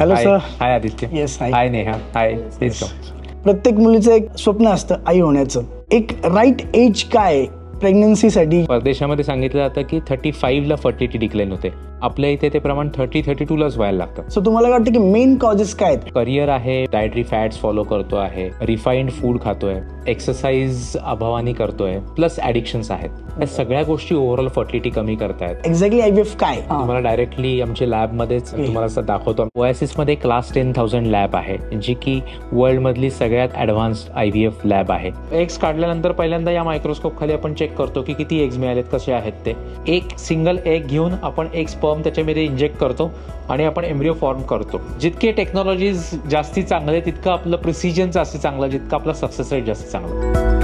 Hello sir. Hi Aditya. Yes. Hi Neha. Hi. प्रत्येक मुलीचं एक स्वप्न असतं आई होण्याचं. एक राईट एज काय प्रेग्नन्सीसाठी? परदेशामध्ये सांगितलं जातं की 35ला फर्टिलिटी डिक्लाइन होते. आपल्या इथे ते प्रमाण 32लाच व्हायला लागतं. सो तुम्हाला वाटतं की मेन कॉजेस काय आहेत? करिअर आहे, डायटरी फॅट्स फॉलो करतो आहे, रिफाइंड फूड खातोय, एक्सरसाइज अभावानी करतोय, प्लस ऍडिक्शन्स आहेत. या सगळ्या गोष्टी ओव्हरऑल फर्टिलिटी कमी करतायत. एक्झॅक्टली IVF काय? तुम्हाला डायरेक्टली आमच्या लॅबमध्येच तुम्हाला असं दाखवतो. ओएसिस मध्ये क्लास 10,000 लॅब आहे, जी की वर्ल्ड मधली सगळ्यात ऍडव्हान्स IVF लॅब आहे. एग्स काढल्यानंतर पहिल्यांदा या मायक्रोस्कोप खाली आपण चेक करतो की किती एग्स मिळालेत, कसे आहेत ते. एक सिंगल एग घेऊन आपण एक स्पर्म त्याच्यामध्ये इंजेक्ट करतो आणि आपण एम्ब्रिओ फॉर्म करतो. जितके टेक्नॉलॉजीज जास्ती चांगले तितकं आपलं प्रिसिजन जास्ती चांगलं, जितकं आपलं सक्सेस रेट जास्त चांगलं.